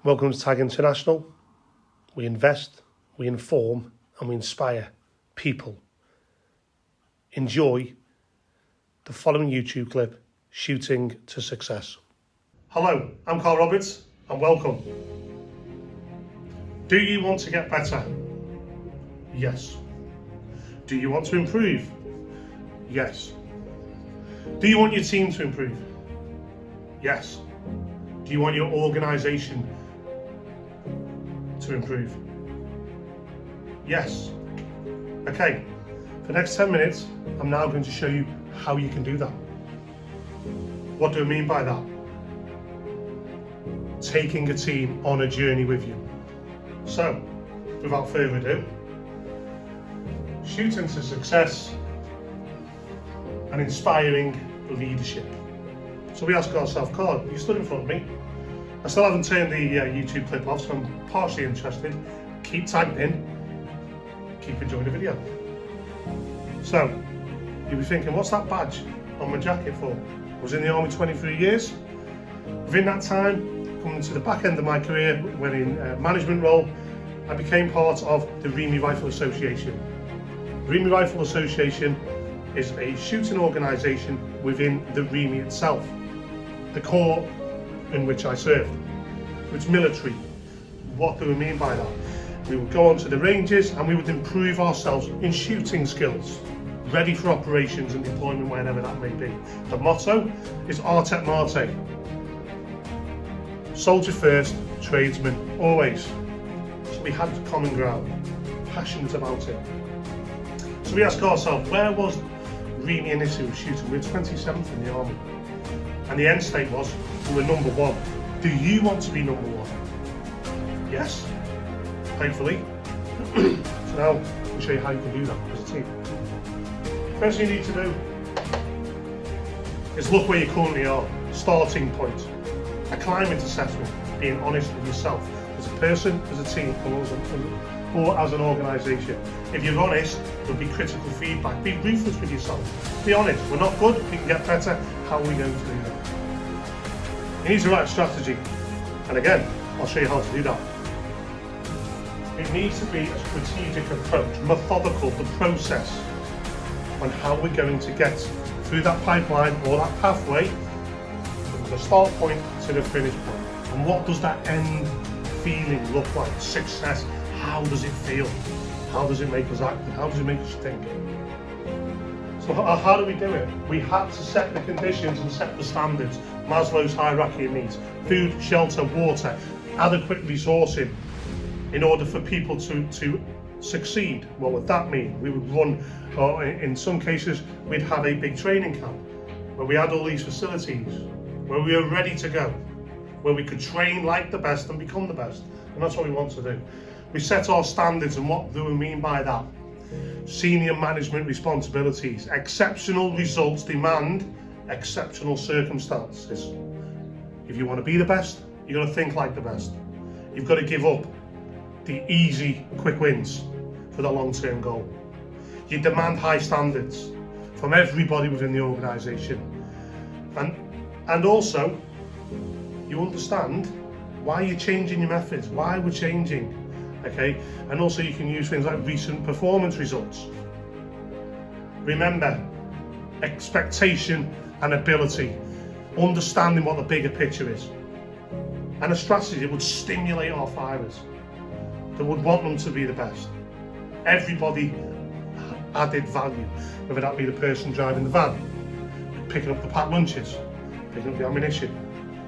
Welcome to Tag International. We invest, we inform, and we inspire people. Enjoy the following YouTube clip, Shooting to Success. Hello, I'm Carl Roberts, and welcome. Do you want to get better? Yes. Do you want to improve? Yes. Do you want your team to improve? Yes. Do you want your organisation to improve? Yes. Okay, for the next 10 minutes, I'm now going to show you how you can do that. What do I mean by that? Taking a team on a journey with you. So, without further ado, shooting to success and inspiring leadership. So we ask ourselves, Carl, you stood in front of me. I still haven't turned the YouTube clip off, so I'm partially interested. Keep tagged in, keep enjoying the video. So, you'll be thinking, what's that badge on my jacket for? I was in the army 23 years. Within that time, coming to the back end of my career, when in a management role, I became part of the REME Rifle Association. REME Rifle Association is a shooting organisation within the REME itself, the corps in which I served. It's military. What do we mean by that? We would go onto the ranges and we would improve ourselves in shooting skills, ready for operations and deployment whenever that may be. The motto is Arte Marte. Soldier first, tradesman always. So we had common ground, passionate about it. So we ask ourselves, where was REME initially shooting? We were 27th in the army. And the end state was, we were number one. Do you want to be number one? Yes, hopefully. So now I'll show you how you can do that as a team. First thing you need to do is look where you currently are, starting point. A climate assessment, being honest with yourself as a person, as a team, or as an organisation. If you're honest, there'll be critical feedback. Be ruthless with yourself. Be honest, we're not good, we can get better. How are we going to do that? You need to write a strategy. And again, I'll show you how to do that. It needs to be a strategic approach, methodical, the process on how we're going to get through that pipeline or that pathway from the start point to the finish point. And what does that end feeling look like? Success. How does it feel? How does it make us act? And how does it make us think? So how do we do it? We had to set the conditions and set the standards. Maslow's hierarchy of needs. Food, shelter, water, adequate resourcing in order for people to succeed. What would that mean? We would run, or in some cases, we'd have a big training camp where we had all these facilities, where we were ready to go, where we could train like the best and become the best. And that's what we want to do. We set our standards, and what do we mean by that? Senior management responsibilities. Exceptional results demand exceptional circumstances. If you want to be the best, you've got to think like the best. You've got to give up the easy, quick wins for the long-term goal. You demand high standards from everybody within the organisation. And also, you understand why you're changing your methods, why we're changing. Okay, and also you can use things like recent performance results. Remember, expectation and ability, understanding what the bigger picture is, and a strategy that would stimulate our fighters, that would want them to be the best. Everybody added value, whether that be the person driving the van, picking up the packed lunches, picking up the ammunition,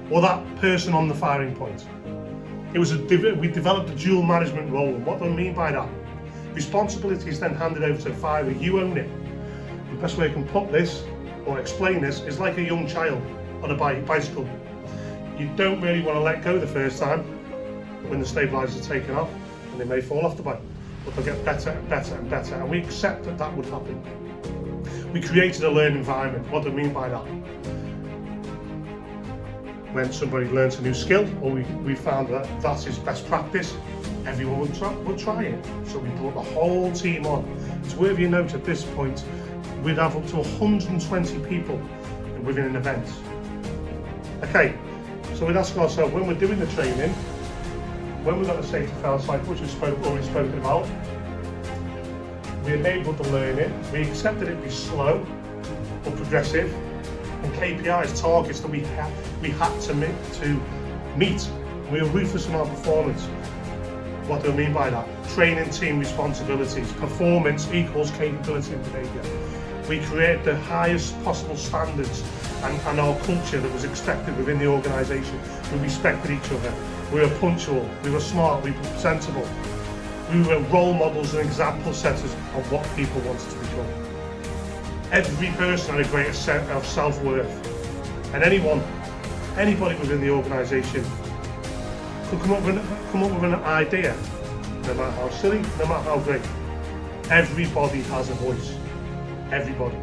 or that person on the firing point. We developed a dual management role. And what do I mean by that? Responsibility is then handed over to the firer. You own it. The best way I can put this or explain this is like a young child on a bicycle. You don't really want to let go the first time when the stabilizers are taken off, and they may fall off the bike, but they'll get better and better and better, and we accept that that would happen. We created a learning environment. What do I mean by that? When somebody learns a new skill, or we found that that's his best practice, everyone would try it. So we brought the whole team on. It's worthy of note at this point, we'd have up to 120 people within an event. Okay, so we'd ask ourselves, when we're doing the training, when we got the safety fail cycle, which we've already spoken about, we enabled the learning, we accepted it to be slow but progressive, and KPIs, targets that we had to meet. We were ruthless in our performance. What do I mean by that? Training team responsibilities, performance equals capability and behaviour. We created the highest possible standards and our culture that was expected within the organisation. We respected each other. We were punctual, we were smart, we were sensible. We were role models and example setters of what people wanted to become. Every person had a greater sense of self-worth, and anybody within the organisation could come up with an idea, no matter how silly, no matter how great. Everybody has a voice. Everybody.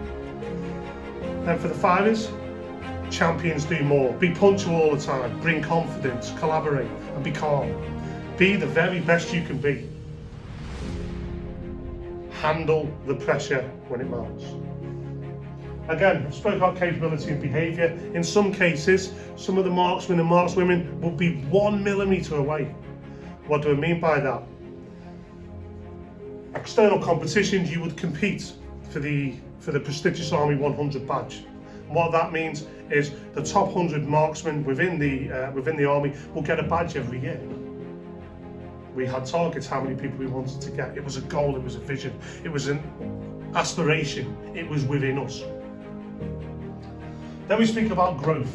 Then for the fivers, champions do more. Be punctual all the time. Bring confidence, collaborate, and be calm. Be the very best you can be. Handle the pressure when it mounts. Again, I spoke about capability and behaviour. In some cases, some of the marksmen and markswomen will be 1 millimetre away. What do I mean by that? External competitions, you would compete for the prestigious Army 100 badge. And what that means is the top 100 marksmen within the Army will get a badge every year. We had targets, how many people we wanted to get. It was a goal, it was a vision, it was an aspiration, it was within us. Then we speak about growth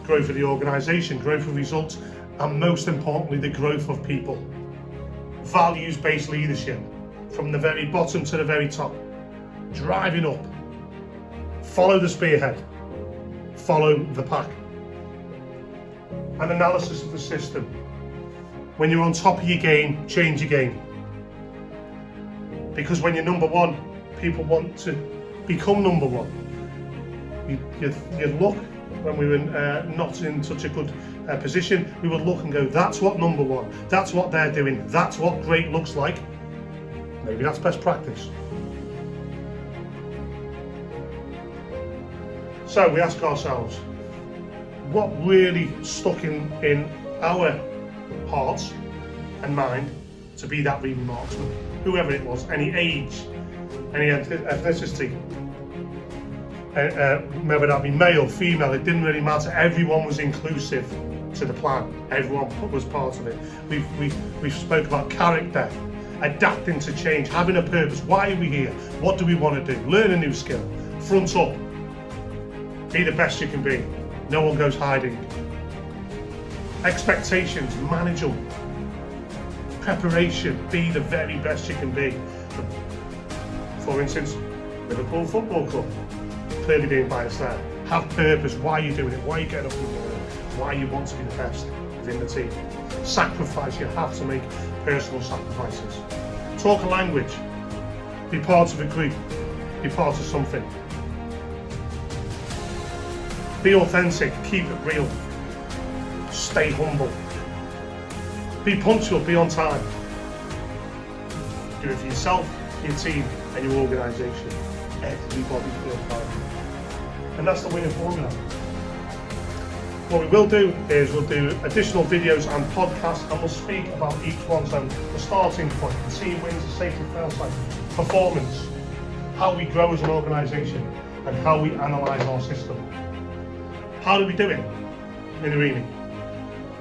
of the organisation, growth of results, and most importantly, the growth of people. Values-based leadership, from the very bottom to the very top, driving up. Follow the spearhead, follow the pack. An analysis of the system. When you're on top of your game, change your game. Because when you're number one, people want to become number one. You'd look, when we were not in such a good position, we would look and go, that's what number one, that's what they're doing, that's what great looks like. Maybe that's best practice. So we ask ourselves, what really stuck in our hearts and mind to be that Reamy marksman, whoever it was, any age, any ethnicity, whether that be male, female, it didn't really matter. Everyone was inclusive to the plan. Everyone was part of it. We've spoke about character, adapting to change, having a purpose. Why are we here? What do we want to do? Learn a new skill. Front up. Be the best you can be. No one goes hiding. Expectations, manage them. Preparation, be the very best you can be. For instance, Liverpool Football Club, clearly being biased there. Have purpose, why are you doing it, why are you getting up in the morning, why you want to be the best within the team. Sacrifice, you have to make personal sacrifices. Talk a language, be part of a group, be part of something. Be authentic, keep it real. Stay humble. Be punctual, be on time. Do it for yourself, your team, and your organisation. Everybody feels valued. And that's the winning formula. What we will do is we'll do additional videos and podcasts, and we'll speak about each one. So the starting point, the team wins, the safety fail cycle, performance, how we grow as an organisation, and how we analyse our system. How do we do it in Reamy?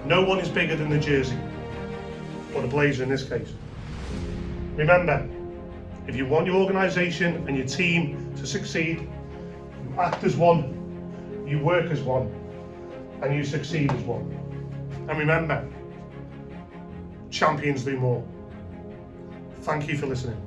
No one is bigger than the jersey, or the blazer in this case. Remember, if you want your organisation and your team to succeed, you act as one, you work as one, and you succeed as one. And remember, champions do more. Thank you for listening.